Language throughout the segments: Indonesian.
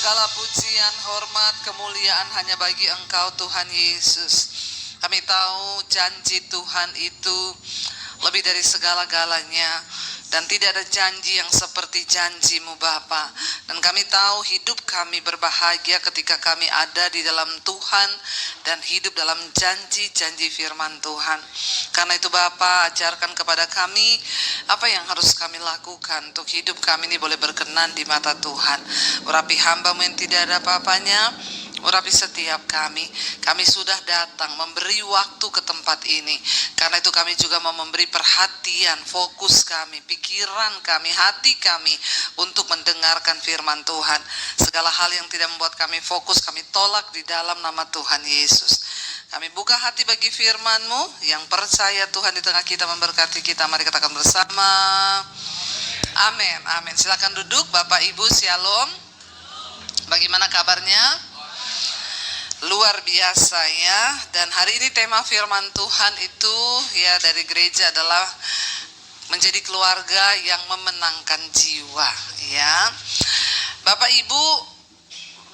Segala pujian, hormat, kemuliaan hanya bagi Engkau Tuhan Yesus. Kami tahu janji Tuhan itu lebih dari segala-galanya, dan tidak ada janji yang seperti janji-Mu Bapa. Dan kami tahu hidup kami berbahagia ketika kami ada di dalam Tuhan dan hidup dalam janji-janji firman Tuhan. Karena itu Bapa, ajarkan kepada kami apa yang harus kami lakukan untuk hidup kami ini boleh berkenan di mata Tuhan. Urapi hamba-Mu yang tidak ada apa-apanya, urapi setiap kami. Kami sudah datang memberi waktu ke tempat ini. Karena itu kami juga mau memberi perhatian, fokus kami, pikiran kami, hati kami untuk mendengarkan firman Tuhan. Segala hal yang tidak membuat kami fokus, kami tolak di dalam nama Tuhan Yesus. Kami buka hati bagi firman-Mu, yang percaya Tuhan di tengah kita memberkati kita. Mari katakan bersama. Amin, amin. Silakan duduk Bapak Ibu, Shalom. Bagaimana kabarnya? Luar biasa ya. Dan hari ini tema firman Tuhan itu ya dari gereja adalah menjadi keluarga yang memenangkan jiwa ya. Bapak Ibu,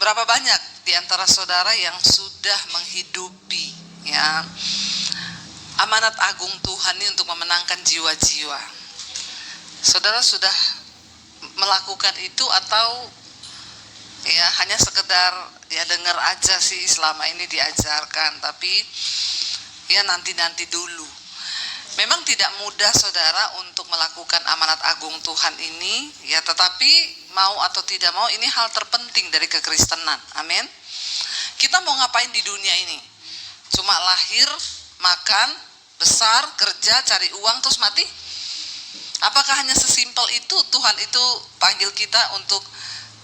berapa banyak di antara saudara yang sudah menghidupi ya amanat agung Tuhan ini untuk memenangkan jiwa-jiwa? Saudara sudah melakukan itu atau ya hanya sekedar ya dengar aja sih selama ini diajarkan, tapi ya nanti dulu. Memang tidak mudah saudara untuk melakukan amanat agung Tuhan ini ya, tetapi mau atau tidak mau ini hal terpenting dari kekristenan. Amin. Kita mau ngapain di dunia ini? Cuma lahir, makan, besar, kerja, cari uang terus mati? Apakah hanya sesimpel itu Tuhan itu panggil kita untuk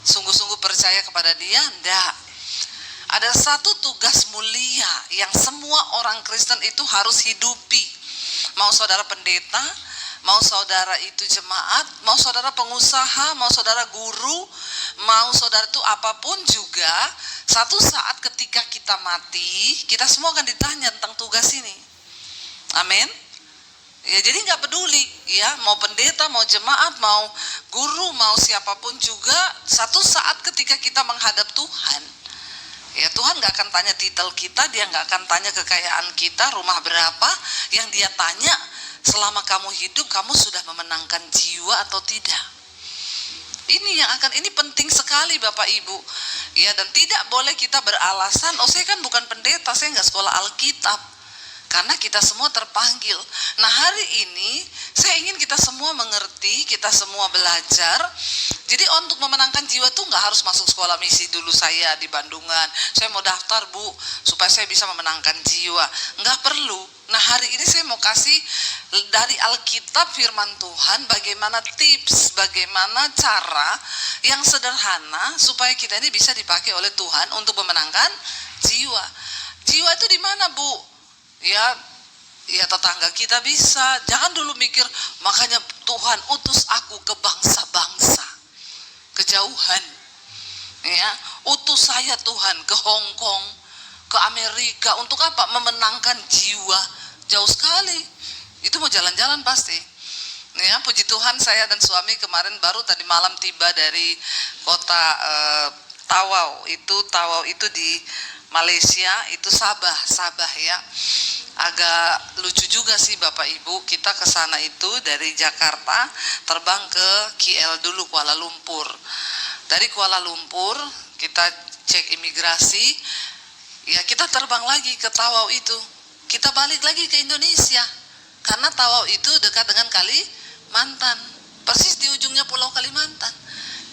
sungguh-sungguh percaya kepada Dia? Enggak. Ada satu tugas mulia yang semua orang Kristen itu harus hidupi. Mau saudara pendeta, mau saudara itu jemaat, mau saudara pengusaha, mau saudara guru, mau saudara itu apapun juga, satu saat ketika kita mati, kita semua akan ditanya tentang tugas ini. Amin. Ya, jadi nggak peduli ya, mau pendeta, mau jemaat, mau guru, mau siapapun juga, satu saat ketika kita menghadap Tuhan, ya Tuhan nggak akan tanya titel kita, Dia nggak akan tanya kekayaan kita, rumah berapa. Yang Dia tanya, selama kamu hidup, kamu sudah memenangkan jiwa atau tidak? Ini yang ini penting sekali Bapak Ibu. Ya, dan tidak boleh kita beralasan, oh saya kan bukan pendeta, saya nggak sekolah Alkitab. Karena kita semua terpanggil. Nah hari ini saya ingin kita semua mengerti, kita semua belajar. Jadi untuk memenangkan jiwa tuh nggak harus masuk sekolah misi dulu. Saya di Bandungan, saya mau daftar Bu, supaya saya bisa memenangkan jiwa. Nggak perlu. Nah hari ini saya mau kasih dari Alkitab firman Tuhan, bagaimana tips, bagaimana cara yang sederhana supaya kita ini bisa dipakai oleh Tuhan untuk memenangkan jiwa. Jiwa itu di mana Bu? Ya tetangga kita bisa. Jangan dulu mikir, makanya Tuhan utus aku ke bangsa-bangsa kejauhan. Ya, utus saya Tuhan ke Hong Kong, ke Amerika. Untuk apa? Memenangkan jiwa. Jauh sekali. Itu mau jalan-jalan pasti. Ya, puji Tuhan saya dan suami kemarin baru tadi malam tiba dari kota Tawau itu di Malaysia, itu Sabah ya. Agak lucu juga sih Bapak Ibu, kita ke sana itu dari Jakarta terbang ke KL dulu, Kuala Lumpur. Dari Kuala Lumpur kita cek imigrasi, ya kita terbang lagi ke Tawau itu. Kita balik lagi ke Indonesia. Karena Tawau itu dekat dengan Kalimantan, persis di ujungnya Pulau Kalimantan.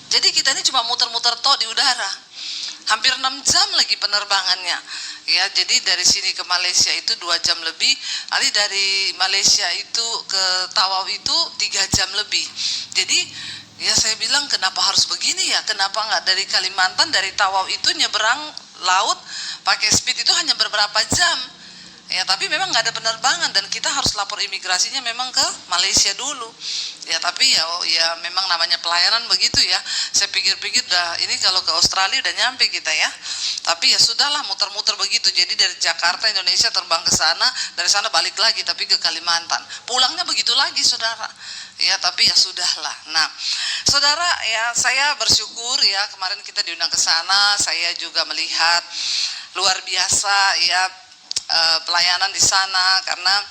Jadi kita ini cuma muter-muter di udara. Hampir 6 jam lagi penerbangannya. Ya, jadi dari sini ke Malaysia itu 2 jam lebih. Nanti dari Malaysia itu ke Tawau itu 3 jam lebih. Jadi ya saya bilang kenapa harus begini ya? Kenapa nggak dari Kalimantan, dari Tawau itu nyeberang laut pakai speed itu hanya beberapa jam? Ya, tapi memang nggak ada penerbangan dan kita harus lapor imigrasinya memang ke Malaysia dulu. Ya, tapi ya, ya memang namanya pelayanan begitu ya. Saya pikir-pikir ini kalau ke Australia udah nyampe kita ya. Tapi ya sudahlah, muter-muter begitu. Jadi dari Jakarta Indonesia terbang ke sana, dari sana balik lagi tapi ke Kalimantan. Pulangnya begitu lagi, saudara. Ya, tapi ya sudahlah. Nah, saudara, ya saya bersyukur ya kemarin kita diundang ke sana. Saya juga melihat luar biasa ya pelayanan di sana, karena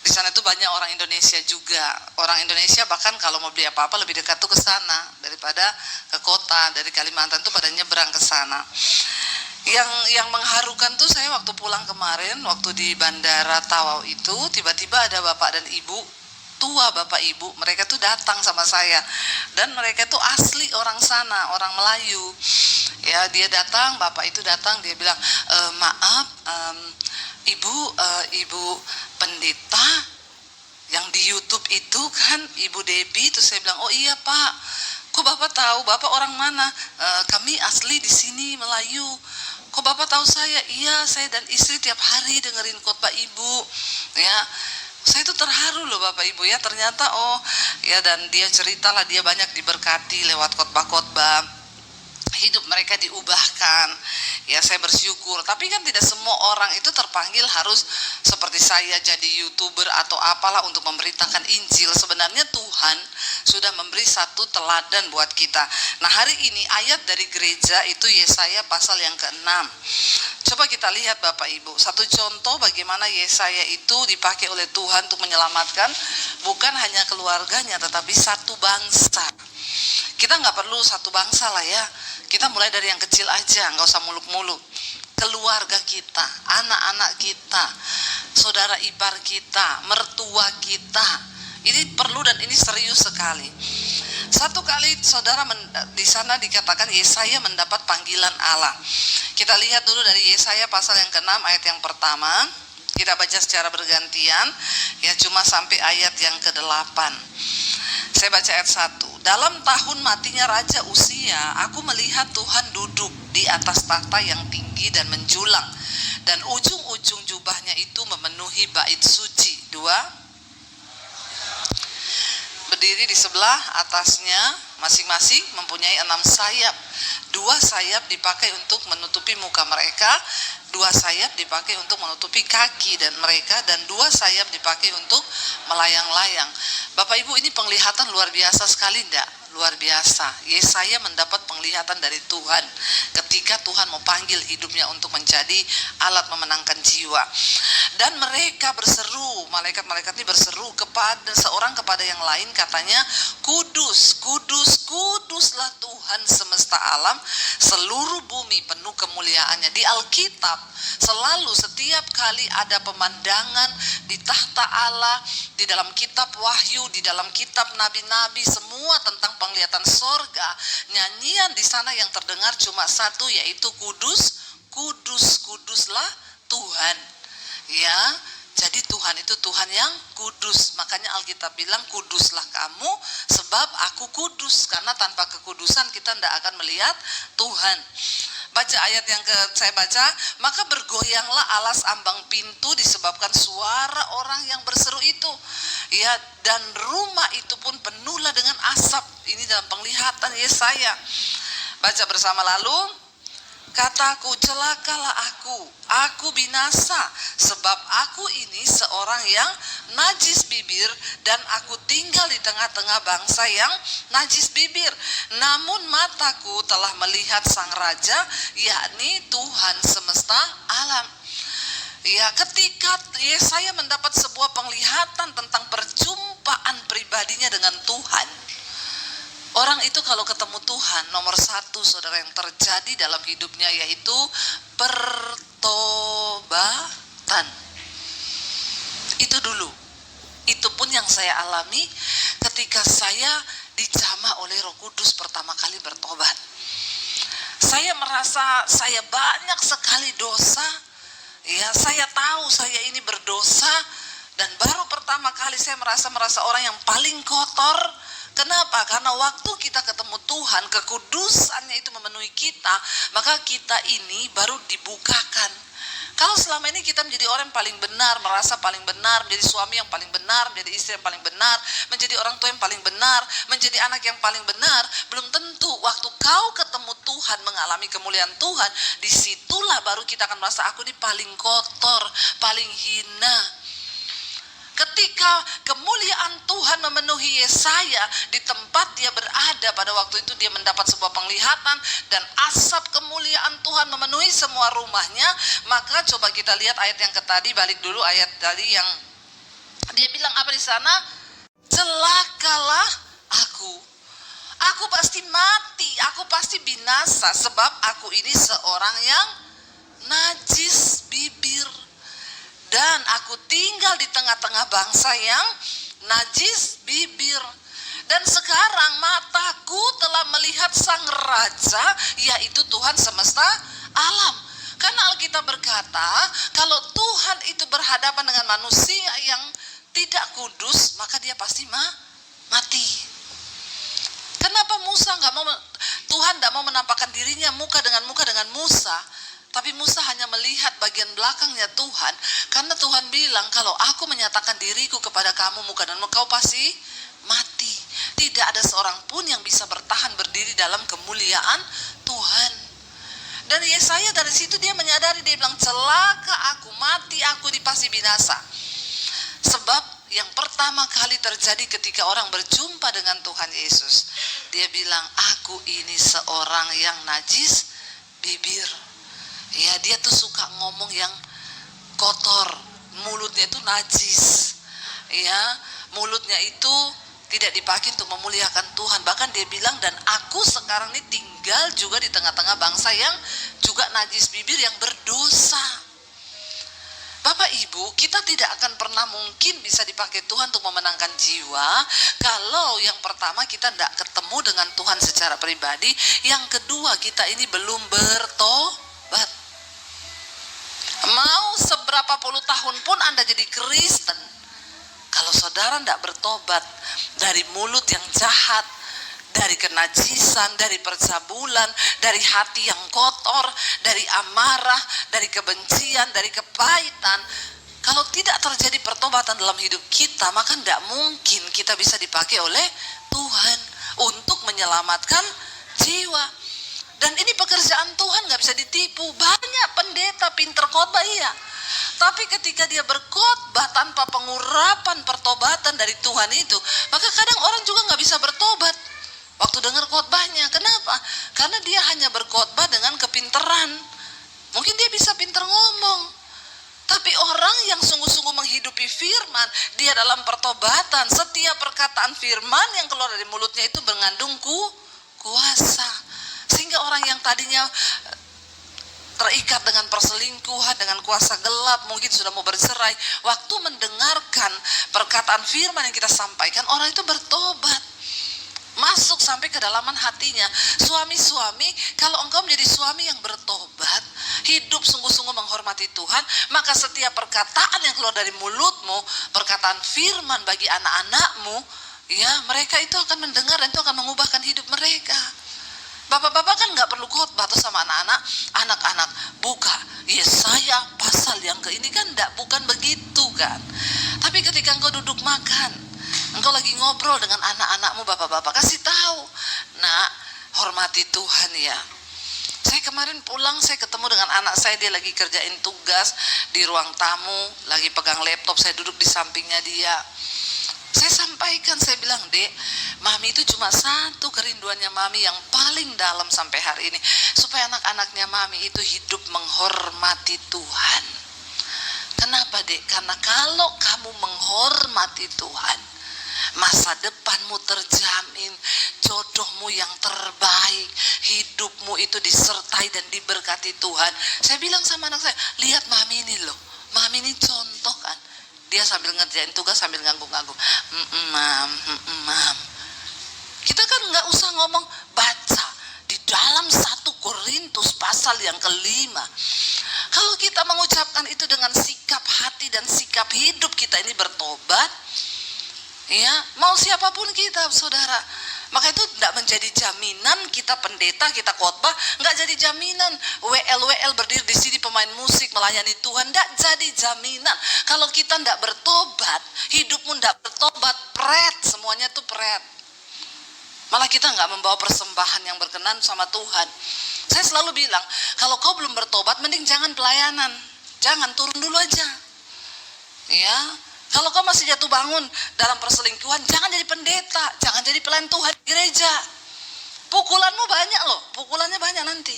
di sana itu banyak orang Indonesia juga. Orang Indonesia bahkan kalau mau beli apa-apa lebih dekat tuh ke sana daripada ke kota. Dari Kalimantan tuh pada nyebrang ke sana. Yang mengharukan tuh saya waktu pulang kemarin, waktu di Bandara Tawau itu tiba-tiba ada bapak dan ibu tua, bapak ibu, mereka tuh datang sama saya dan mereka tuh asli orang sana, orang Melayu. Ya, dia datang, bapak itu datang, dia bilang, maaf, ibu pendeta yang di YouTube itu kan Ibu Debbie. Terus saya bilang, oh iya Pak, kok Bapak tahu? Bapak orang mana? Kami asli di sini Melayu. Kok Bapak tahu saya? Iya, saya dan istri tiap hari dengerin khotbah Ibu. Ya, saya tuh terharu loh Bapak Ibu ya. Ternyata ya, dan dia ceritalah dia banyak diberkati lewat khotbah-khotbah. Hidup mereka diubahkan. Ya, saya bersyukur. Tapi kan tidak semua orang itu terpanggil harus seperti saya jadi YouTuber atau apalah untuk memberitakan Injil. Sebenarnya Tuhan sudah memberi satu teladan buat kita. Nah, hari ini ayat dari gereja itu Yesaya pasal yang ke-6. Coba kita lihat Bapak Ibu, satu contoh bagaimana Yesaya itu dipakai oleh Tuhan untuk menyelamatkan bukan hanya keluarganya tetapi satu bangsa. Kita nggak perlu satu bangsa lah ya. Kita mulai dari yang kecil aja, nggak usah muluk-muluk. Keluarga kita, anak-anak kita, saudara ipar kita, mertua kita. Ini perlu dan ini serius sekali. Satu kali saudara di sana dikatakan Yesaya mendapat panggilan Allah. Kita lihat dulu dari Yesaya pasal yang ke-6 ayat yang pertama. Kita baca secara bergantian, ya cuma sampai ayat yang ke-8. Saya baca ayat 1. Dalam tahun matinya Raja Uzia, aku melihat Tuhan duduk di atas tahta yang tinggi dan menjulang, dan ujung-ujung jubahnya itu memenuhi bait suci. 2. Berdiri di sebelah atasnya masing-masing mempunyai 6 sayap. 2 sayap dipakai untuk menutupi muka mereka, 2 sayap dipakai untuk menutupi kaki dan mereka, dan 2 sayap dipakai untuk melayang-layang. Bapak Ibu, ini penglihatan luar biasa sekali enggak? Luar biasa. Yesaya mendapat penglihatan dari Tuhan ketika Tuhan mau panggil hidupnya untuk menjadi alat memenangkan jiwa. Dan mereka berseru, malaikat-malaikat ini berseru kepada yang lain, katanya, kudus, kudus, kuduslah Tuhan semesta alam, seluruh bumi penuh kemuliaannya. Di Alkitab selalu setiap kali ada pemandangan di tahta Allah, di dalam kitab Wahyu, di dalam kitab nabi-nabi, semua tentang penglihatan sorga, nyanyian di sana yang terdengar cuma satu, yaitu kudus, kudus, kuduslah Tuhan. Ya, jadi Tuhan itu Tuhan yang kudus. Makanya Alkitab bilang kuduslah kamu sebab aku kudus. Karena tanpa kekudusan kita tidak akan melihat Tuhan. Baca ayat yang saya baca, maka bergoyanglah alas ambang pintu disebabkan suara orang yang berseru itu. Ya, dan rumah itu pun penuhlah dengan asap. Ini dalam penglihatan Yesaya. Baca bersama lalu. Kataku, celakalah aku binasa, sebab aku ini seorang yang najis bibir, dan aku tinggal di tengah-tengah bangsa yang najis bibir. Namun mataku telah melihat Sang Raja, yakni Tuhan semesta alam. Ya, ketika Yesaya mendapat sebuah penglihatan tentang perjumpaan pribadinya dengan Tuhan, orang itu kalau ketemu Tuhan, nomor 1 saudara yang terjadi dalam hidupnya yaitu pertobatan. Itu dulu. Itu pun yang saya alami ketika saya dijamah oleh Roh Kudus pertama kali bertobat. Saya merasa saya banyak sekali dosa. Ya, saya tahu saya ini berdosa, dan baru pertama kali saya merasa orang yang paling kotor. Kenapa? Karena waktu kita ketemu Tuhan, kekudusannya itu memenuhi kita, maka kita ini baru dibukakan. Kalau selama ini kita menjadi orang yang paling benar, merasa paling benar, menjadi suami yang paling benar, menjadi istri yang paling benar, menjadi orang tua yang paling benar, menjadi anak yang paling benar, belum tentu waktu kau ketemu Tuhan, mengalami kemuliaan Tuhan, disitulah baru kita akan merasa aku ini paling kotor, paling hina. Ketika kemuliaan Tuhan memenuhi Yesaya di tempat dia berada, pada waktu itu dia mendapat sebuah penglihatan dan asap kemuliaan Tuhan memenuhi semua rumahnya. Maka coba kita lihat ayat yang tadi, balik dulu ayat tadi yang dia bilang apa di sana? Celakalah aku pasti mati, aku pasti binasa sebab aku ini seorang yang najis bibir. Dan aku tinggal di tengah-tengah bangsa yang najis bibir. Dan sekarang mataku telah melihat sang raja, yaitu Tuhan semesta alam. Karena Alkitab berkata, kalau Tuhan itu berhadapan dengan manusia yang tidak kudus, maka dia pasti mati. Kenapa Tuhan tidak mau menampakkan dirinya muka dengan Musa? Tapi Musa hanya melihat bagian belakangnya Tuhan. Karena Tuhan bilang, kalau aku menyatakan diriku kepada kamu muka dan muka, kau pasti mati. Tidak ada seorang pun yang bisa bertahan berdiri dalam kemuliaan Tuhan. Dan Yesaya dari situ dia menyadari, dia bilang, celaka aku, mati aku, pasti binasa. Sebab yang pertama kali terjadi ketika orang berjumpa dengan Tuhan Yesus, dia bilang, aku ini seorang yang najis bibir. Ya, dia tuh suka ngomong yang kotor, mulutnya itu najis. Ya, mulutnya itu tidak dipakai untuk memuliakan Tuhan. Bahkan dia bilang, dan aku sekarang ini tinggal juga di tengah-tengah bangsa yang juga najis bibir, yang berdosa. Bapak Ibu, kita tidak akan pernah mungkin bisa dipakai Tuhan untuk memenangkan jiwa kalau yang pertama kita tidak ketemu dengan Tuhan secara pribadi. Yang kedua, kita ini belum bertobat. Mau seberapa puluh tahun pun Anda jadi Kristen, kalau saudara tidak bertobat dari mulut yang jahat, dari kenajisan, dari percabulan, dari hati yang kotor, dari amarah, dari kebencian, dari kepahitan, kalau tidak terjadi pertobatan dalam hidup kita, maka tidak mungkin kita bisa dipakai oleh Tuhan untuk menyelamatkan jiwa. Dan ini pekerjaan Tuhan gak bisa ditipu. Banyak pendeta pinter khotbah, iya, tapi ketika dia berkhotbah tanpa pengurapan pertobatan dari Tuhan itu, maka kadang orang juga gak bisa bertobat waktu dengar khotbahnya. Kenapa? Karena dia hanya berkhotbah dengan kepinteran. Mungkin dia bisa pinter ngomong, tapi orang yang sungguh-sungguh menghidupi firman, dia dalam pertobatan, setiap perkataan firman yang keluar dari mulutnya itu mengandung kuasa. Sehingga orang yang tadinya terikat dengan perselingkuhan, dengan kuasa gelap, mungkin sudah mau bercerai, waktu mendengarkan perkataan firman yang kita sampaikan, orang itu bertobat, masuk sampai kedalaman hatinya. Suami-suami, kalau engkau menjadi suami yang bertobat, hidup sungguh-sungguh menghormati Tuhan, maka setiap perkataan yang keluar dari mulutmu, perkataan firman bagi anak-anakmu, ya, mereka itu akan mendengar dan itu akan mengubahkan hidup mereka. Bapak-bapak kan gak perlu khotbah tuh sama anak-anak, anak-anak buka Yesaya pasal yang ke ini kan, bukan begitu kan. Tapi ketika engkau duduk makan, engkau lagi ngobrol dengan anak-anakmu, bapak-bapak kasih tahu, nak, hormati Tuhan ya. Saya kemarin pulang, saya ketemu dengan anak saya, dia lagi kerjain tugas di ruang tamu, lagi pegang laptop, saya duduk di sampingnya dia. Saya sampaikan, saya bilang, Dek, Mami itu cuma satu kerinduannya Mami yang paling dalam sampai hari ini, supaya anak-anaknya Mami itu hidup menghormati Tuhan. Kenapa, Dek? Karena kalau kamu menghormati Tuhan, masa depanmu terjamin, jodohmu yang terbaik, hidupmu itu disertai dan diberkati Tuhan. Saya bilang sama anak saya, lihat Mami ini loh, Mami ini contoh kan. Dia sambil ngerjain tugas sambil ngangguk-ngangguk, mam. Kita kan nggak usah ngomong, baca di dalam 1 Korintus pasal yang ke-5. Kalau kita mengucapkan itu dengan sikap hati dan sikap hidup kita ini bertobat, ya, mau siapapun kita, saudara, Maka itu tidak menjadi jaminan kita pendeta, kita khotbah, nggak jadi jaminan. WL berdiri di sini pemain musik melayani Tuhan, nggak jadi jaminan. Kalau kita nggak bertobat, hidupmu nggak bertobat, pret, semuanya tuh pret. Malah kita nggak membawa persembahan yang berkenan sama Tuhan. Saya selalu bilang, kalau kau belum bertobat, mending jangan pelayanan, jangan, turun dulu aja. Ya, kalau kau masih jatuh bangun dalam perselingkuhan, jangan jadi pendeta, jangan jadi pelayan Tuhan di gereja. Pukulanmu banyak loh, pukulannya banyak nanti.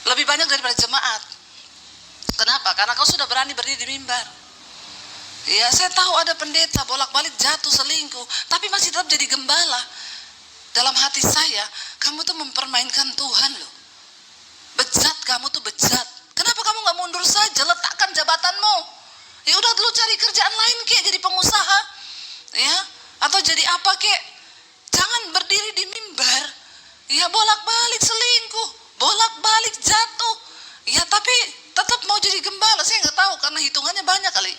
Lebih banyak daripada jemaat. Kenapa? Karena kau sudah berani berdiri di mimbar. Ya, saya tahu ada pendeta bolak-balik jatuh selingkuh, tapi masih tetap jadi gembala. Dalam hati saya, kamu tuh mempermainkan Tuhan loh. Bejat, kamu tuh bejat. Kenapa kamu gak mundur saja, letakkan jabatanmu? Ya udah, lu cari kerjaan lain kek, jadi pengusaha, ya, atau jadi apa kek. Jangan berdiri di mimbar, ya, bolak-balik selingkuh, bolak-balik jatuh, ya, tapi tetap mau jadi gembala. Saya nggak tahu karena hitungannya banyak kali.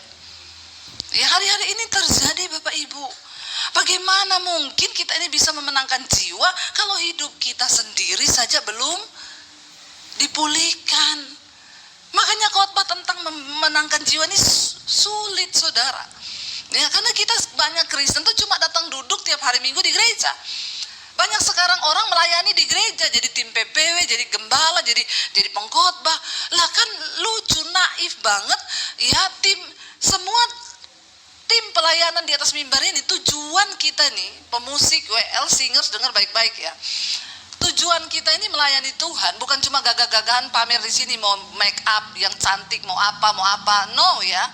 Ya, hari-hari ini terjadi Bapak Ibu. Bagaimana mungkin kita ini bisa memenangkan jiwa kalau hidup kita sendiri saja belum dipulihkan? Makanya khotbah tentang memenangkan jiwa ini sulit, saudara. Ya, karena kita banyak Kristen tuh cuma datang duduk tiap hari Minggu di gereja. Banyak sekarang orang melayani di gereja, jadi tim PPW, jadi gembala, jadi pengkhotbah. Lah kan lucu, naif banget. Ya, semua tim pelayanan di atas mimbar ini, tujuan kita nih, pemusik, WL, singers, dengar baik-baik ya. Tujuan kita ini melayani Tuhan, bukan cuma gagah-gagahan pamer di sini, mau make up yang cantik, mau apa, no ya.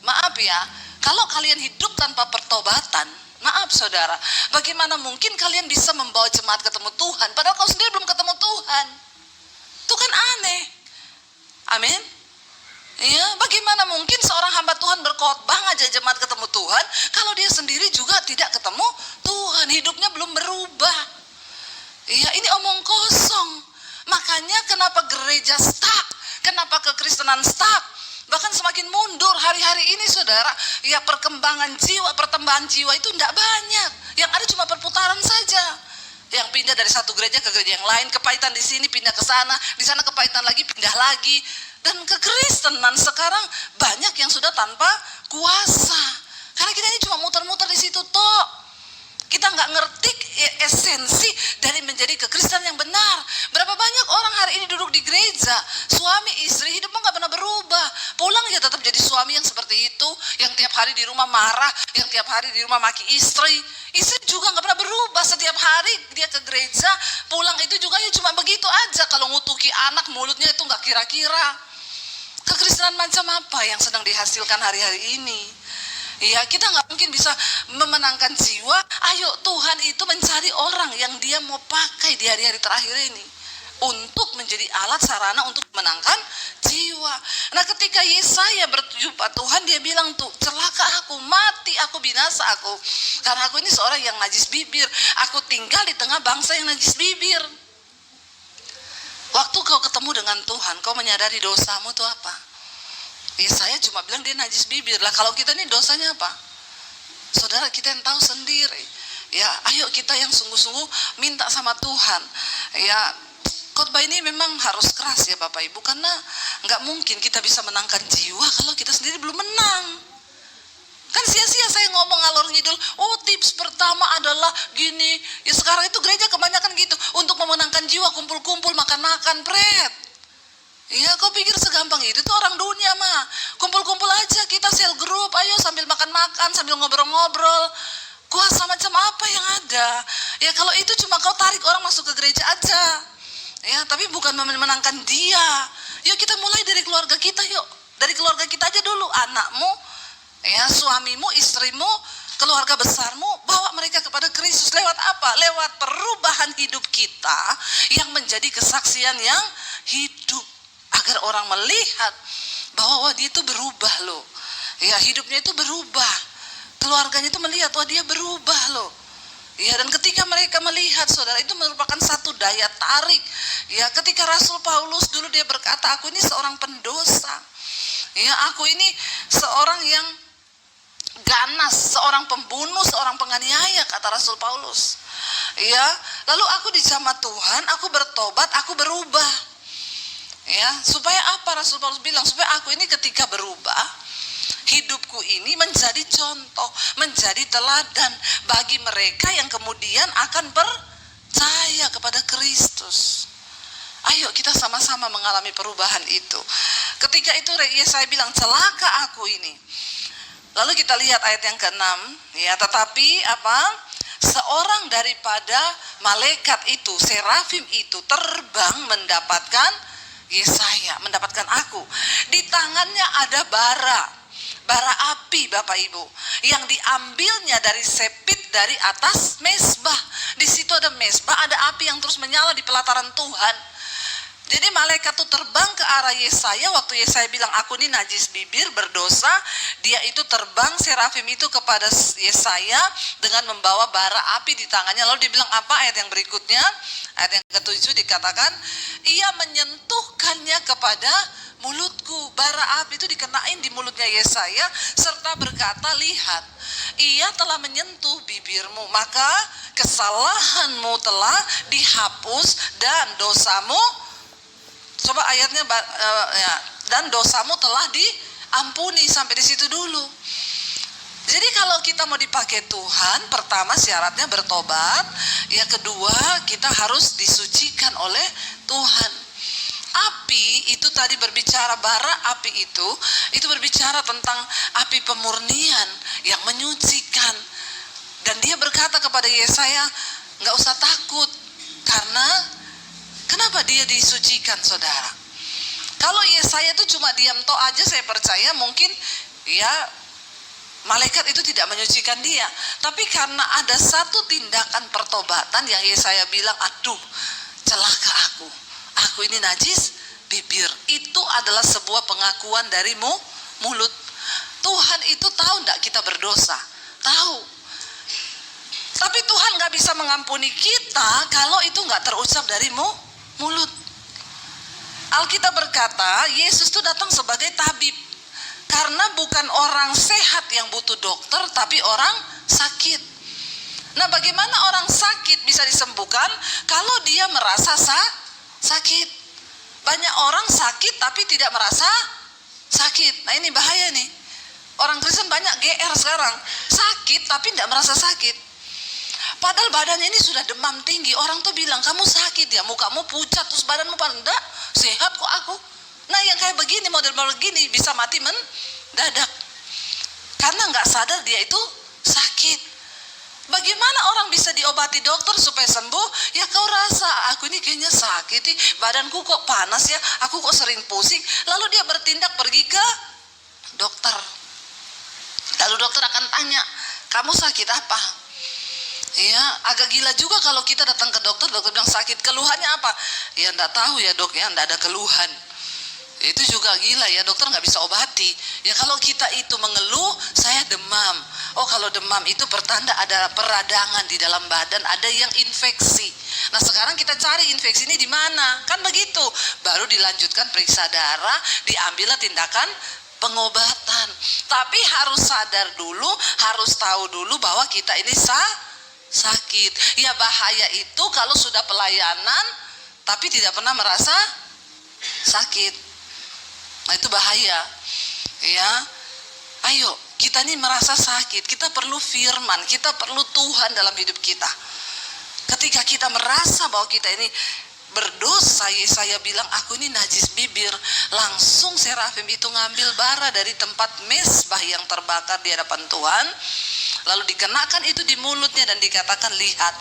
Maaf ya, kalau kalian hidup tanpa pertobatan, maaf saudara, bagaimana mungkin kalian bisa membawa jemaat ketemu Tuhan, padahal kau sendiri belum ketemu Tuhan. Itu kan aneh. Amin. Ya, bagaimana mungkin seorang hamba Tuhan berkhotbah ngajak jemaat ketemu Tuhan, kalau dia sendiri juga tidak ketemu Tuhan, hidupnya belum berubah. Iya, ini omong kosong. Makanya kenapa gereja stuck? Kenapa kekristenan stuck? Bahkan semakin mundur hari-hari ini saudara. Ya, perkembangan jiwa itu tidak banyak. Yang ada cuma perputaran saja. Yang pindah dari satu gereja ke gereja yang lain, kepahitan di sini pindah ke sana, di sana kepahitan lagi pindah lagi. Dan kekristenan sekarang banyak yang sudah tanpa kuasa. Karena kita ini cuma muter-muter di situ toh. Kita nggak ngerti esensi dari menjadi kekristenan yang benar. Berapa banyak orang hari ini duduk di gereja, suami istri hidupnya nggak pernah berubah, pulang ya tetap jadi suami yang seperti itu, yang tiap hari di rumah marah, yang tiap hari di rumah maki istri juga nggak pernah berubah. Setiap hari dia ke gereja, pulang itu juga ya cuma begitu aja. Kalau ngutuki anak mulutnya itu nggak kira-kira. Kekristenan macam apa yang sedang dihasilkan hari-hari ini? Ya, kita nggak mungkin bisa memenangkan jiwa. Ayo, Tuhan itu mencari orang yang dia mau pakai di hari-hari terakhir ini untuk menjadi alat sarana untuk menangkan jiwa. Nah, ketika Yesaya berjumpa Tuhan, dia bilang tuh, celaka aku, mati aku, binasa aku, karena aku ini seorang yang najis bibir. Aku tinggal di tengah bangsa yang najis bibir. Waktu kau ketemu dengan Tuhan, kau menyadari dosamu tuh apa? Ya, saya cuma bilang dia najis bibir. Lah kalau kita ini dosanya apa? Saudara, kita yang tahu sendiri. Ya, ayo kita yang sungguh-sungguh minta sama Tuhan. Ya, khotbah ini memang harus keras ya Bapak Ibu, karena nggak mungkin kita bisa menangkan jiwa kalau kita sendiri belum menang. Kan sia-sia saya ngomong ngalor ngidul. Oh, tips pertama adalah gini. Ya, sekarang itu gereja kebanyakan gitu. Untuk memenangkan jiwa, kumpul-kumpul, makan-makan, pret. Iya, kau pikir segampang itu tuh orang dunia mah. Kumpul-kumpul aja, kita sel grup, ayo sambil makan-makan, sambil ngobrol-ngobrol. Kuasa macam apa yang ada? Ya, kalau itu cuma kau tarik orang masuk ke gereja aja. Ya, tapi bukan memenangkan dia. Yuk kita mulai dari keluarga kita, yuk. Dari keluarga kita aja dulu, anakmu, ya, suamimu, istrimu, keluarga besarmu, bawa mereka kepada Kristus. Lewat apa? Lewat perubahan hidup kita yang menjadi kesaksian yang hidup. Agar orang melihat bahwa wah, dia itu berubah loh. Ya, hidupnya itu berubah. Keluarganya itu melihat wah, dia berubah loh. Ya, dan ketika mereka melihat, saudara, itu merupakan satu daya tarik. Ya, ketika Rasul Paulus dulu dia berkata, aku ini seorang pendosa. Ya, aku ini seorang yang ganas, seorang pembunuh, seorang penganiaya, kata Rasul Paulus. Ya, lalu aku dijamah Tuhan, aku bertobat, aku berubah. Ya, supaya apa Rasul Paulus bilang? Supaya aku ini ketika berubah, hidupku ini menjadi contoh, menjadi teladan bagi mereka yang kemudian akan percaya kepada Kristus. Ayo kita sama-sama mengalami perubahan itu. Ketika itu Yesaya bilang, celaka aku ini. Lalu kita lihat ayat yang ke-6, ya, tetapi apa? Seorang daripada malaikat itu, serafim itu terbang mendapatkan Yesaya, mendapatkan aku. Di tangannya ada bara api, Bapak Ibu, yang diambilnya dari sepit dari atas mezbah. Di situ ada mezbah, ada api yang terus menyala di pelataran Tuhan. Jadi malaikat itu terbang ke arah Yesaya. Waktu Yesaya bilang, aku ini najis bibir, berdosa, dia itu terbang, serafim itu kepada Yesaya dengan membawa bara api di tangannya. Lalu dia bilang apa? Ayat yang berikutnya, ayat yang ke-7 dikatakan, ia menyentuhkannya kepada mulutku. Bara api itu dikenain di mulutnya Yesaya serta berkata, lihat, ia telah menyentuh bibirmu, maka kesalahanmu telah dihapus dan dosamu, coba ayatnya ya, dan dosamu telah diampuni. Sampai di situ dulu. Jadi kalau kita mau dipakai Tuhan, pertama syaratnya bertobat, yang kedua kita harus disucikan oleh Tuhan. Api itu tadi berbicara, bara api itu berbicara tentang api pemurnian yang menyucikan. Dan dia berkata kepada Yesaya, nggak usah takut, karena kenapa dia disucikan, saudara? Kalau Yesaya itu cuma diam toh aja, saya percaya mungkin ya malaikat itu tidak menyucikan dia. Tapi karena ada satu tindakan pertobatan yang Yesaya bilang, aduh celaka aku ini najis bibir. Itu adalah sebuah pengakuan dari mulut. Tuhan itu tahu enggak kita berdosa? Tahu. Tapi Tuhan gak bisa mengampuni kita kalau itu gak terucap dari mulut. Alkitab berkata, Yesus itu datang sebagai tabib. Karena bukan orang sehat yang butuh dokter, tapi orang sakit. Nah, bagaimana orang sakit bisa disembuhkan kalau dia merasa sakit? Banyak orang sakit tapi tidak merasa sakit. Nah, ini bahaya nih. Orang Kristen banyak GR sekarang. Sakit tapi tidak merasa sakit. Padahal badannya ini sudah demam tinggi. Orang tuh bilang, kamu sakit ya, mukamu pucat, terus badanmu enggak, sehat kok aku. Nah, yang kayak begini, model-model begini bisa mati mendadak. Karena nggak sadar dia itu sakit. Bagaimana orang bisa diobati dokter supaya sembuh? Ya kau rasa, aku ini kayaknya sakit, badanku kok panas ya, aku kok sering pusing. Lalu dia bertindak pergi ke dokter. Lalu dokter akan tanya, kamu sakit apa? Ya, agak gila juga kalau kita datang ke dokter bilang sakit. Keluhannya apa? Ya enggak tahu ya dok, ya enggak ada keluhan. Itu juga gila ya, dokter nggak bisa obati. Ya kalau kita itu mengeluh, saya demam. Oh, kalau demam itu pertanda ada peradangan di dalam badan, ada yang infeksi. Nah, sekarang kita cari infeksi ini di mana? Kan begitu. Baru dilanjutkan periksa darah, diambillah tindakan pengobatan. Tapi harus sadar dulu, harus tahu dulu bahwa kita ini sakit. Ya bahaya itu kalau sudah pelayanan tapi tidak pernah merasa sakit. Nah, itu bahaya. Ya. Ayo, kita ini merasa sakit, kita perlu firman, kita perlu Tuhan dalam hidup kita. Ketika kita merasa bahwa kita ini berdosa, Yesaya bilang, aku ini najis bibir. Langsung serafim itu ngambil bara dari tempat mezbah yang terbakar di hadapan Tuhan. Lalu dikenakan itu di mulutnya dan dikatakan, lihat,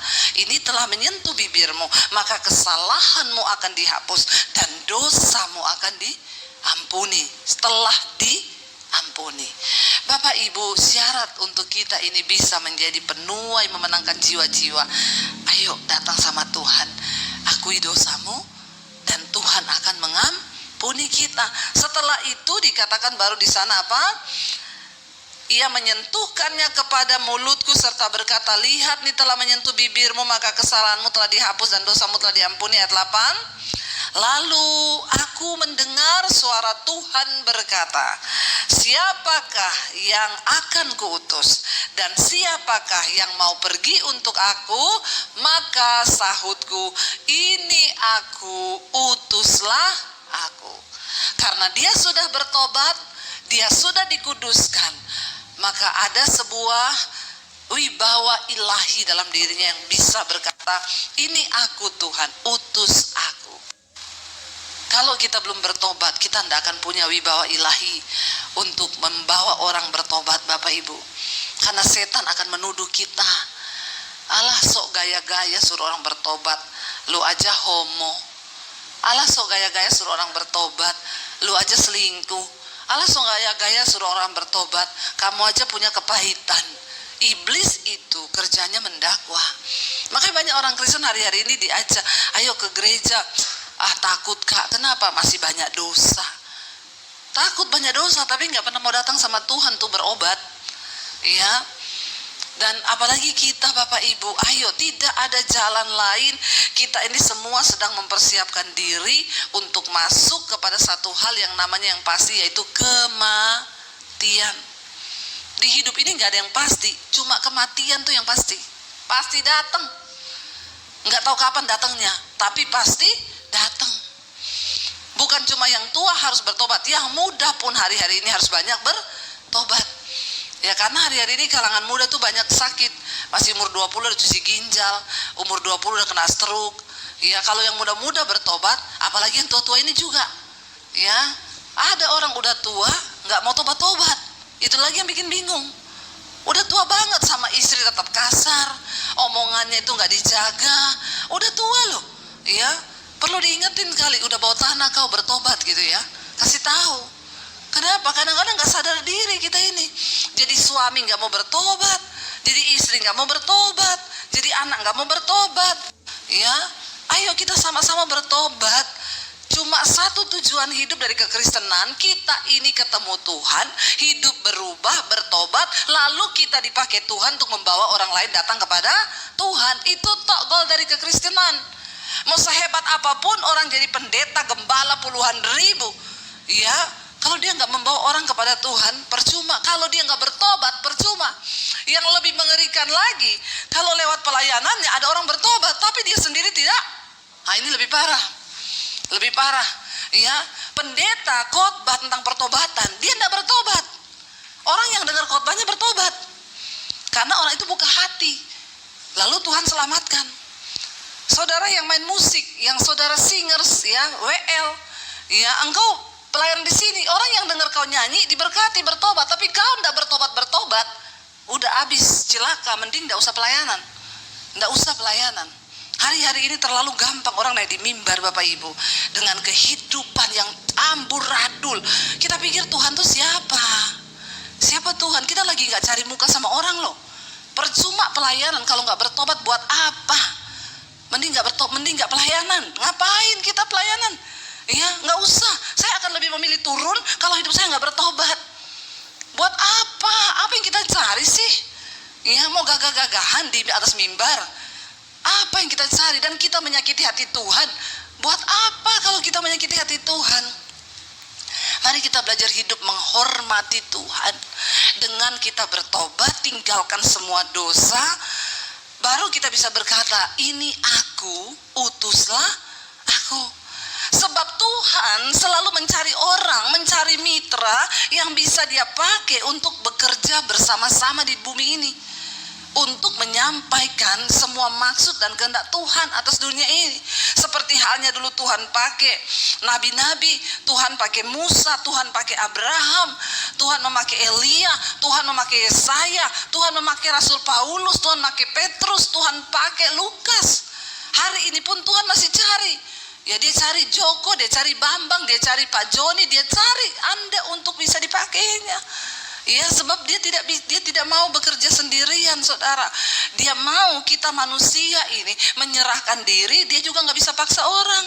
ini telah menyentuh bibirmu, maka kesalahanmu akan dihapus dan dosamu akan diampuni. Setelah diampuni, Bapak Ibu, syarat untuk kita ini bisa menjadi penuai memenangkan jiwa-jiwa. Ayo datang sama Tuhan, akui dosamu dan Tuhan akan mengampuni kita. Setelah itu dikatakan baru di sana apa? Ia menyentuhkannya kepada mulutku serta berkata, lihat, ini telah menyentuh bibirmu, maka kesalahanmu telah dihapus dan dosamu telah diampuni. Ayat 8. Lalu aku mendengar suara Tuhan berkata, siapakah yang akan kuutus dan siapakah yang mau pergi untuk aku? Maka sahutku, ini aku, utuslah aku. Karena dia sudah bertobat, dia sudah dikuduskan, maka ada sebuah wibawa ilahi dalam dirinya yang bisa berkata, ini aku Tuhan, utus aku. Kalau kita belum bertobat, kita tidak akan punya wibawa ilahi untuk membawa orang bertobat, Bapak Ibu. Karena setan akan menuduh kita, alah sok gaya-gaya suruh orang bertobat, lu aja homo. Alah sok gaya-gaya suruh orang bertobat, lu aja selingkuh. Alah sok gaya-gaya suruh orang bertobat, kamu aja punya kepahitan. Iblis itu kerjanya mendakwa. Makanya banyak orang Kristen hari-hari ini diajak, ayo ke gereja. Ah takut kak, kenapa? Masih banyak dosa. Takut banyak dosa tapi gak pernah mau datang sama Tuhan tuh berobat. Ya. Dan apalagi kita Bapak Ibu, ayo tidak ada jalan lain. Kita ini semua sedang mempersiapkan diri untuk masuk kepada satu hal yang namanya yang pasti, yaitu kematian. Di hidup ini gak ada yang pasti, cuma kematian tuh yang pasti. Pasti datang. Gak tahu kapan datangnya, tapi pasti datang. Bukan cuma yang tua harus bertobat, yang muda pun hari-hari ini harus banyak bertobat. Ya karena hari-hari ini kalangan muda tuh banyak sakit. Masih umur 20 udah cuci ginjal, umur 20 udah kena stroke. Ya kalau yang muda-muda bertobat, apalagi yang tua-tua ini juga. Ya, ada orang udah tua nggak mau tobat-tobat. Itu lagi yang bikin bingung. Udah tua banget sama istri tetap kasar, omongannya itu nggak dijaga. Udah tua loh. Ya, perlu diingetin kali, udah bawa tanah kau bertobat gitu ya. Kasih tahu. Kenapa? Kadang-kadang gak sadar diri kita ini. Jadi suami gak mau bertobat, jadi istri gak mau bertobat, jadi anak gak mau bertobat. Ya, ayo kita sama-sama bertobat. Cuma satu tujuan hidup dari kekristenan, kita ini ketemu Tuhan, hidup berubah, bertobat, lalu kita dipakai Tuhan untuk membawa orang lain datang kepada Tuhan. Itu tok goal dari kekristenan. Mau sehebat apapun orang jadi pendeta, gembala puluhan ribu, ya, kalau dia nggak membawa orang kepada Tuhan, percuma. Kalau dia nggak bertobat, percuma. Yang lebih mengerikan lagi, kalau lewat pelayanannya ada orang bertobat, tapi dia sendiri tidak. Nah ini lebih parah, lebih parah. Ya, pendeta khotbah tentang pertobatan, dia nggak bertobat. Orang yang dengar khotbahnya bertobat, karena orang itu buka hati. Lalu Tuhan selamatkan. Saudara yang main musik, yang saudara singers, ya, WL, ya, engkau pelayan di sini, orang yang dengar kau nyanyi diberkati bertobat, tapi kau tidak bertobat, udah habis celaka. Mending tidak usah pelayanan, tidak usah pelayanan. Hari-hari ini terlalu gampang orang naik di mimbar Bapak Ibu dengan kehidupan yang amburadul. Kita pikir Tuhan tuh siapa? Siapa Tuhan? Kita lagi nggak cari muka sama orang loh. Percuma pelayanan kalau nggak bertobat, buat apa? Mending nggak bertobat, mending nggak pelayanan. Ngapain kita pelayanan? Ya, nggak usah. Saya akan lebih memilih turun kalau hidup saya nggak bertobat. Buat apa? Apa yang kita cari sih? Ya, mau gagah-gagahan di atas mimbar? Apa yang kita cari? Dan kita menyakiti hati Tuhan. Buat apa kalau kita menyakiti hati Tuhan? Mari kita belajar hidup menghormati Tuhan. Dengan kita bertobat, tinggalkan semua dosa, baru kita bisa berkata, ini aku, utuslah aku. Sebab Tuhan selalu mencari orang, mencari mitra yang bisa dia pakai untuk bekerja bersama-sama di bumi ini, untuk menyampaikan semua maksud dan kehendak Tuhan atas dunia ini. Seperti halnya dulu Tuhan pakai nabi-nabi, Tuhan pakai Musa, Tuhan pakai Abraham, Tuhan memakai Elia, Tuhan memakai Yesaya, Tuhan memakai Rasul Paulus, Tuhan memakai Petrus, Tuhan pakai Lukas. Hari ini pun Tuhan masih cari. Ya dia cari Joko, dia cari Bambang, dia cari Pak Joni, dia cari Anda untuk bisa dipakainya. Ya, sebab dia tidak mau bekerja sendirian, saudara. Dia mau kita manusia ini menyerahkan diri. Dia juga nggak bisa paksa orang.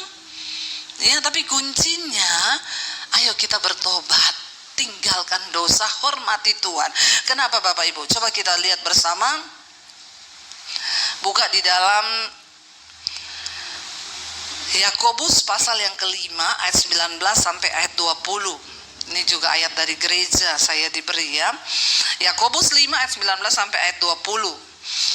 Ya, tapi kuncinya, ayo kita bertobat, tinggalkan dosa, hormati Tuhan. Kenapa Bapak Ibu? Coba kita lihat bersama. Buka di dalam Yakobus pasal yang kelima ayat 19 sampai ayat 20. Ini juga ayat dari gereja saya diberi ya. Yakobus 5 ayat 19 sampai ayat 20.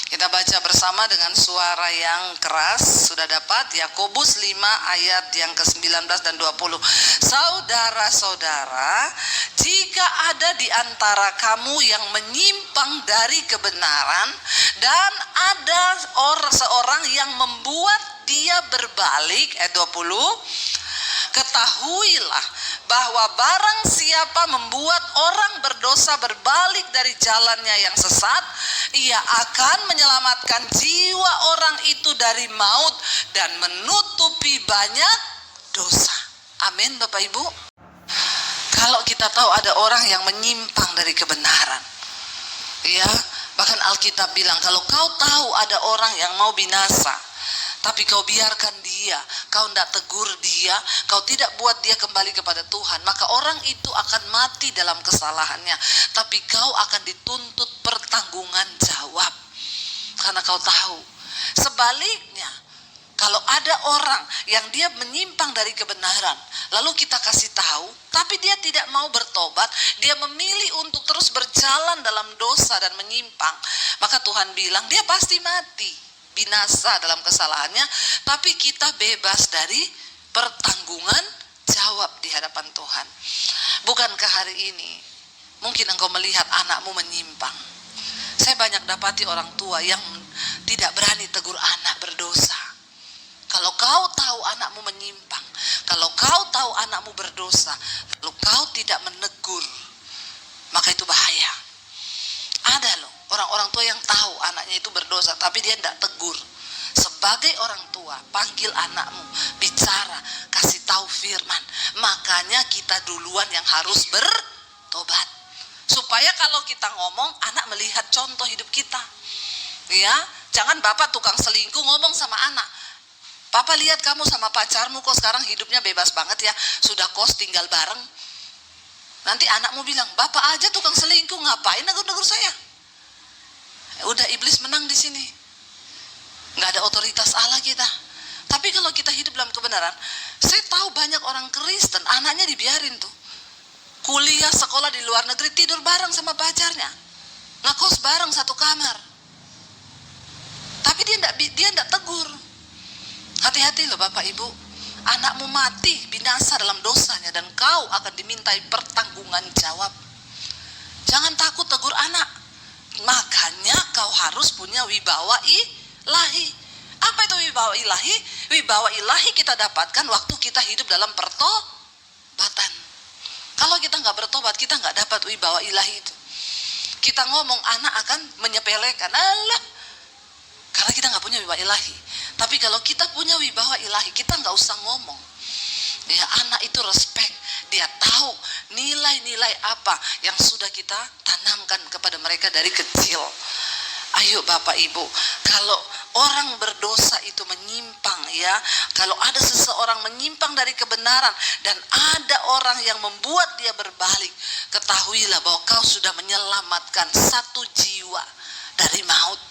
Kita baca bersama dengan suara yang keras. Sudah dapat? Yakobus 5 ayat yang ke-19 dan 20. Saudara-saudara, jika ada di antara kamu yang menyimpang dari kebenaran dan ada seorang yang membuat dia berbalik, ayat 20, ketahuilah bahwa barang siapa membuat orang berdosa berbalik dari jalannya yang sesat, ia akan menyelamatkan jiwa orang itu dari maut dan menutupi banyak dosa. Amin Bapak Ibu. Kalau kita tahu ada orang yang menyimpang dari kebenaran, ya, bahkan Alkitab bilang kalau kau tahu ada orang yang mau binasa, tapi kau biarkan dia, kau tidak tegur dia, kau tidak buat dia kembali kepada Tuhan, maka orang itu akan mati dalam kesalahannya, tapi kau akan dituntut pertanggungan jawab, karena kau tahu. Sebaliknya, kalau ada orang yang dia menyimpang dari kebenaran, lalu kita kasih tahu, tapi dia tidak mau bertobat, dia memilih untuk terus berjalan dalam dosa dan menyimpang, maka Tuhan bilang dia pasti mati, binasa dalam kesalahannya, tapi kita bebas dari pertanggungan jawab di hadapan Tuhan. Bukankah hari ini mungkin engkau melihat anakmu menyimpang? Saya banyak dapati orang tua yang tidak berani tegur anak berdosa. Kalau kau tahu anakmu menyimpang, kalau kau tahu anakmu berdosa, lalu kau tidak menegur, maka itu bahaya. Ada loh orang-orang tua yang tahu anaknya itu berdosa, tapi dia tidak tegur. Sebagai orang tua, panggil anakmu, bicara, kasih tahu firman. Makanya kita duluan yang harus bertobat, supaya kalau kita ngomong, anak melihat contoh hidup kita. Ya, jangan bapak tukang selingkuh ngomong sama anak, papa lihat kamu sama pacarmu kok sekarang hidupnya bebas banget ya, sudah kos tinggal bareng. Nanti anakmu bilang, bapak aja tukang selingkuh, ngapain negur-negur saya? Udah iblis menang di sini. Nggak ada otoritas Allah kita. Tapi kalau kita hidup dalam kebenaran, saya tahu banyak orang Kristen, anaknya dibiarin tuh. Kuliah, sekolah di luar negeri, tidur bareng sama pacarnya. Ngekos bareng satu kamar. Tapi dia enggak tegur. Hati-hati loh Bapak Ibu. Anakmu mati, binasa dalam dosanya, dan kau akan dimintai pertanggungan jawab. Jangan takut tegur anak. Makanya kau harus punya wibawa ilahi. Apa itu wibawa ilahi? Wibawa ilahi kita dapatkan waktu kita hidup dalam pertobatan. Kalau kita nggak bertobat, kita nggak dapat wibawa ilahi itu. Kita ngomong, anak akan menyepelekan, alah, karena kita nggak punya wibawa ilahi. Tapi kalau kita punya wibawa ilahi, kita nggak usah ngomong. Ya, anak itu respect, dia tahu nilai-nilai apa yang sudah kita tanamkan kepada mereka dari kecil. Ayo Bapak Ibu, kalau orang berdosa itu menyimpang ya, kalau ada seseorang menyimpang dari kebenaran dan ada orang yang membuat dia berbalik, ketahuilah bahwa kau sudah menyelamatkan satu jiwa dari maut.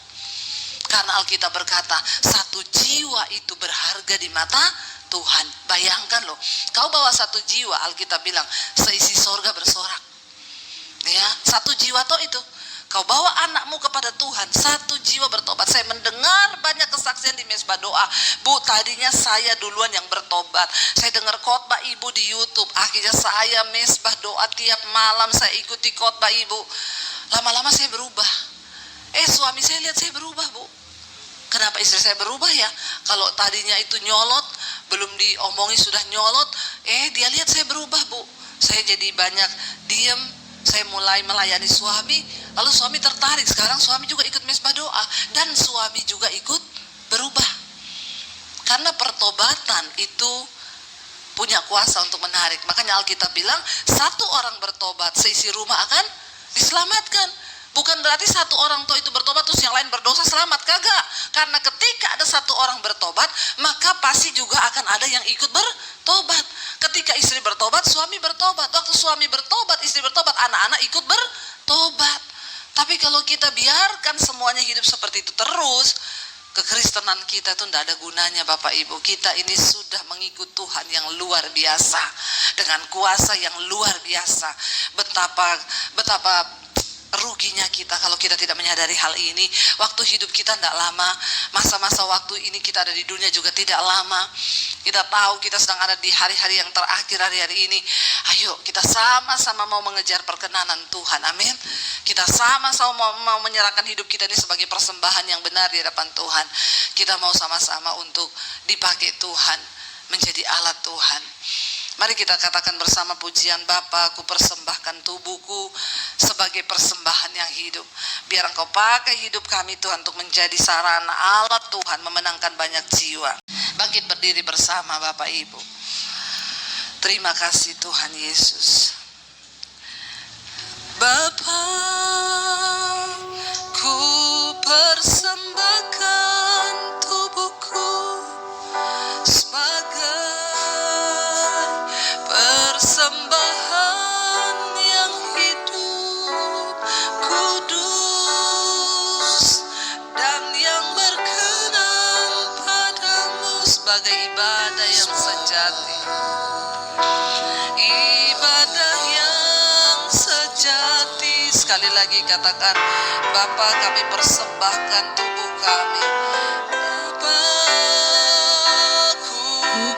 Karena Alkitab berkata, satu jiwa itu berharga di mata Tuhan. Bayangkan loh, kau bawa satu jiwa, Alkitab bilang seisi sorga bersorak. Ya, satu jiwa toh itu. Kau bawa anakmu kepada Tuhan, satu jiwa bertobat. Saya mendengar banyak kesaksian di mesbah doa. Bu, tadinya saya duluan yang bertobat. Saya dengar khotbah ibu di YouTube. Akhirnya saya mesbah doa tiap malam, saya ikuti khotbah ibu. Lama-lama saya berubah. Suami saya lihat saya berubah, Bu. Kenapa istri saya berubah ya? Kalau tadinya itu nyolot, belum diomongi sudah nyolot, dia lihat saya berubah, Bu. Saya jadi banyak diem, saya mulai melayani suami, lalu suami tertarik. Sekarang suami juga ikut mesbah doa, dan suami juga ikut berubah. Karena pertobatan itu punya kuasa untuk menarik. Makanya Alkitab bilang, satu orang bertobat, seisi rumah akan diselamatkan. Bukan berarti satu orang tua itu bertobat terus yang lain berdosa selamat, kagak. Karena ketika ada satu orang bertobat, maka pasti juga akan ada yang ikut bertobat. Ketika istri bertobat, suami bertobat. Waktu suami bertobat, istri bertobat, anak-anak ikut bertobat. Tapi kalau kita biarkan semuanya hidup seperti itu terus, Kekristenan kita itu tidak ada gunanya Bapak Ibu. Kita ini sudah mengikut Tuhan yang luar biasa, dengan kuasa yang luar biasa. Betapa ruginya kita kalau kita tidak menyadari hal ini. Waktu hidup kita tidak lama, masa-masa waktu ini kita ada di dunia juga tidak lama. Kita tahu kita sedang ada di hari-hari yang terakhir, hari-hari ini. Ayo kita sama-sama mau mengejar perkenanan Tuhan, amin. Kita sama-sama mau menyerahkan hidup kita ini sebagai persembahan yang benar di hadapan Tuhan. Kita mau sama-sama untuk dipakai Tuhan, menjadi alat Tuhan. Mari kita katakan bersama pujian, Bapa, aku persembahkan tubuhku sebagai persembahan yang hidup. Biar Engkau pakai hidup kami Tuhan untuk menjadi sarana alat Tuhan memenangkan banyak jiwa. Bangkit berdiri bersama Bapak Ibu. Terima kasih Tuhan Yesus. Bapa, ku persembahkan tubuhku sebagai persembahan yang hidup, kudus, dan yang berkenan padamu, sebagai ibadah yang sejati. Ibadah yang sejati. Sekali lagi katakan, Bapa, kami persembahkan tubuh kami.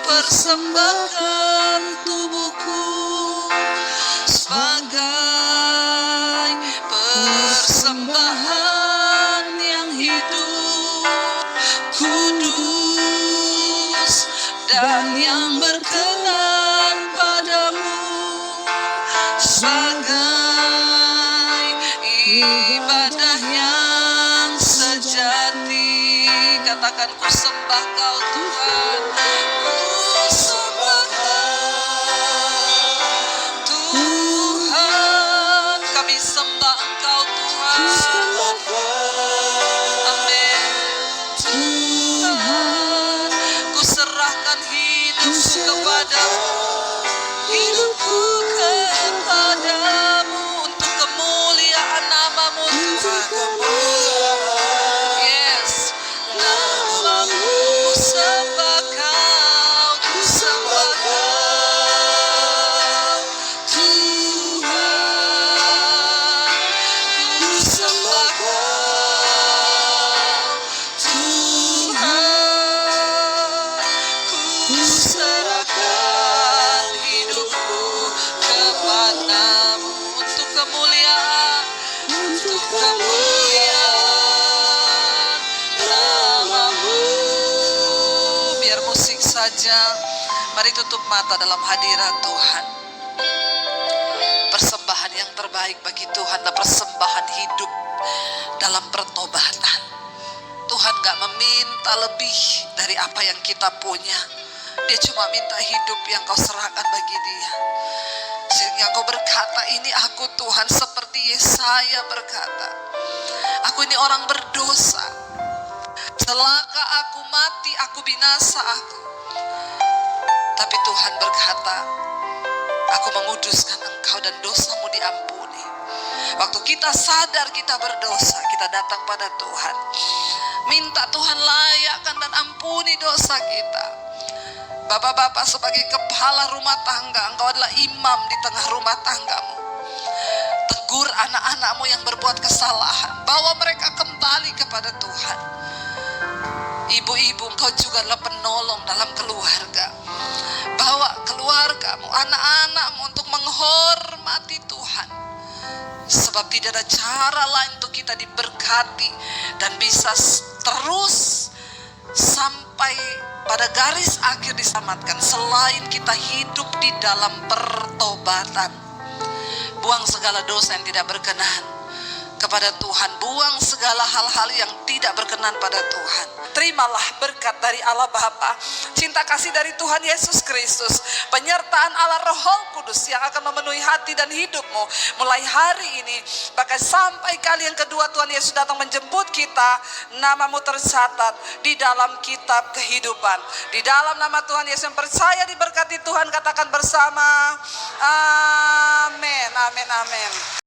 Persembahkan tubuhku sebagai persembahan yang hidup, kudus, dan yang berkenan padamu, sebagai ibadah yang sejati. Katakan, ku sembah Kau Tuhan. Hidupku kepadamu untuk kemuliaan namamu Tuhan. Yes, namamu sembah Kau, ku sembah Kau Tuhan, ku sembah Kau Tuhan, ku serahkan hidupku kepadamu untuk kemuliaan namamu. Biar musik saja, mari tutup mata dalam hadirat Tuhan. Persembahan yang terbaik bagi Tuhan adalah persembahan hidup dalam pertobatan. Tuhan gak meminta lebih dari apa yang kita punya. Dia cuma minta hidup yang Kau serahkan bagi Dia. Sehingga Kau berkata, ini aku Tuhan, seperti Yesaya berkata, aku ini orang berdosa. Celaka aku, mati aku, binasa aku. Tapi Tuhan berkata, aku menguduskan engkau dan dosamu diampuni. Waktu kita sadar kita berdosa, kita datang pada Tuhan. Minta Tuhan layakkan dan ampuni dosa kita. Bapak-bapak, sebagai kepala rumah tangga, engkau adalah imam di tengah rumah tanggamu. Tegur anak-anakmu yang berbuat kesalahan, bawa mereka kembali kepada Tuhan. Ibu-ibu, engkau juga adalah penolong dalam keluarga. Bawa keluargamu, anak-anakmu untuk menghormati Tuhan. Sebab tidak ada cara lain untuk kita diberkati dan bisa terus sampai pada garis akhir diselamatkan selain kita hidup di dalam pertobatan. Buang segala dosa yang tidak berkenan kepada Tuhan, buang segala hal-hal yang tidak berkenan pada Tuhan. Terimalah berkat dari Allah Bapa, cinta kasih dari Tuhan Yesus Kristus, penyertaan Allah Roh Kudus yang akan memenuhi hati dan hidupmu mulai hari ini, bahkan sampai kali yang kedua Tuhan Yesus datang menjemput kita. Namamu tercatat di dalam kitab kehidupan. Di dalam nama Tuhan Yesus yang percaya diberkati Tuhan, katakan bersama, amin, amin, amin.